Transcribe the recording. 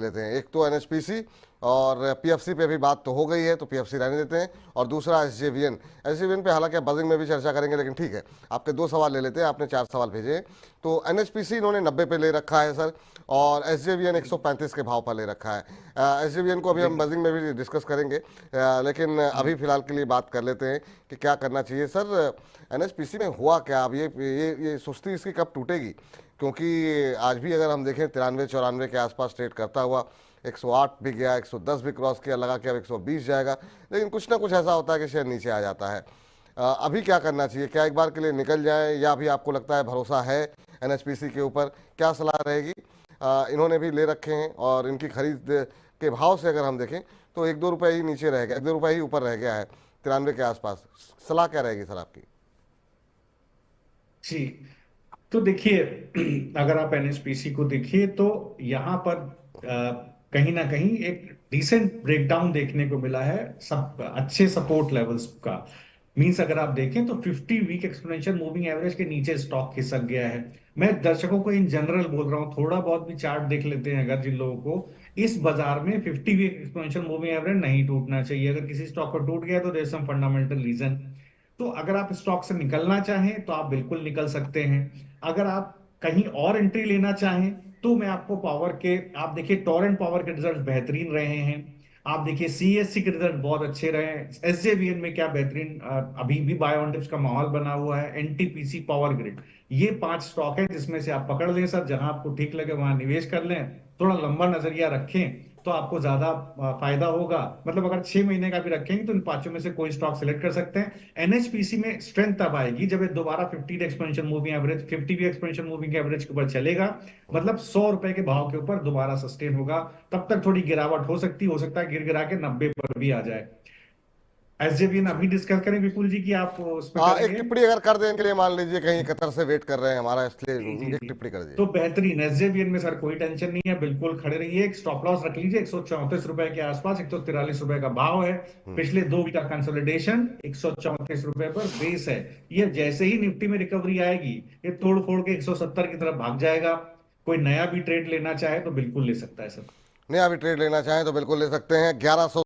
लेते हैं। एक तो एनएचपीसी और पीएफसी पे भी बात तो हो गई है, तो पीएफसी रहने देते हैं। और दूसरा एसजेवीएन। एसजेवीएन पे हालांकि बजिंग में भी चर्चा करेंगे, लेकिन ठीक है, आपके 2 सवाल ले लेते हैं, आपने 4 सवाल भेजे हैं। तो एनएचपीसी इन्होंने 90 पे ले रखा है सर, और एसजेवीएन जी 135 के भाव पर ले रखा है। एसजेवीएन को अभी हम देखिए। बजिंग में भी डिस्कस करेंगे, लेकिन जी अभी फिलहाल के लिए बात कर लेते हैं कि क्या करना चाहिए सर। एनएचपीसी में हुआ क्या, अब ये सुस्ती इसकी कब टूटेगी? क्योंकि आज भी अगर हम देखें 93-94 के आसपास ट्रेड करता हुआ 108 भी गया, 110 भी क्रॉस किया, लगा कि अब 120 जाएगा, लेकिन कुछ ना कुछ ऐसा होता है कि शेयर नीचे आ जाता है। अभी क्या करना चाहिए? क्या एक बार के लिए निकल जाए, या अभी आपको लगता है भरोसा है एनएचपीसी के ऊपर? क्या सलाह रहेगी? इन्होंने भी ले रखे हैं, और इनकी खरीद के भाव से अगर हम देखें तो 1-2 रुपये ही नीचे रह गया, 1-2 रुपये ही ऊपर रह गया है 93 के आसपास। सलाह क्या रहेगी सर आपकी? जी। तो देखिए, अगर आप एनएचपीसी को देखिए तो यहाँ पर कहीं ना कहीं एक डिसेंट ब्रेकडाउन देखने को मिला है सब अच्छे सपोर्ट लेवल्स का। मींस अगर आप देखें तो 50 वीक एक्सपोनेंशियल मूविंग एवरेज के नीचे स्टॉक खिसक गया है। मैं दर्शकों को इन जनरल बोल रहा हूँ, थोड़ा बहुत भी चार्ट देख लेते हैं अगर जिन लोगों को, इस बाजार में 50 वीक एक्सपोनेंशियल मूविंग एवरेज नहीं टूटना चाहिए। अगर किसी स्टॉक को टूट गया तो देयर सम फंडामेंटल रीजन। तो अगर आप स्टॉक से निकलना चाहें तो आप बिल्कुल निकल सकते हैं। अगर आप कहीं और एंट्री लेना चाहें तो मैं आपको पावर के, आप देखिए टोरेंट पावर के रिजल्ट बेहतरीन रहे हैं। आप देखिए सीएससी के रिजल्ट बहुत अच्छे रहे हैं। एसजेवीएन में क्या बेहतरीन अभी भी बाय ऑन डिप्स का माहौल बना हुआ है। एनटीपीसी, पावर ग्रिड, ये 5 स्टॉक है जिसमें से आप पकड़ लें सर, जहां आपको ठीक लगे वहां निवेश कर लें। थोड़ा लंबा नजरिया रखें तो आपको ज्यादा फायदा होगा। मतलब अगर 6 महीने का भी रखेंगे तो इन पांचों में से कोई स्टॉक सिलेक्ट कर सकते हैं। एनएचपीसी में स्ट्रेंथ तब आएगी जब ये दोबारा 50 एक्सपेंशन मूविंग एवरेज, 50 भी एक्सपेंशन मूविंग एवरेज के ऊपर चलेगा। मतलब 100 रुपए के भाव के ऊपर दोबारा सस्टेन होगा। तब तक थोड़ी गिरावट हो सकता है गिर गिरा के 90 पर भी आ जाए। एसजेवीएन अच्छा, अभी डिस्कस करें विपुल जी की आप उस पर एक करेंगे? टिप्पणी अगर कर दें इनके लिए, मान लीजिए कहीं कतर से वेट कर रहे हैं हमारा, जी जी इसलिए एक जी। टिप्पणी कर दीजिए। तो बेहतरीन एसजेवीएन में सर कोई टेंशन नहीं है, बिल्कुल खड़े रहिए। एक स्टॉप लॉस रख लीजिए 134 रुपए के आसपास, 143 रुपए का भाव है। पिछले 2 वीक का कंसोलिडेशन 134 रुपए पर बेस है। ये जैसे ही निफ्टी में रिकवरी आएगी ये तोड़ फोड़ के 170 की तरफ भाग जाएगा। कोई नया भी ट्रेड लेना चाहे तो बिल्कुल ले सकता है सर। नया भी ट्रेड लेना चाहें तो बिल्कुल ले सकते हैं। 1100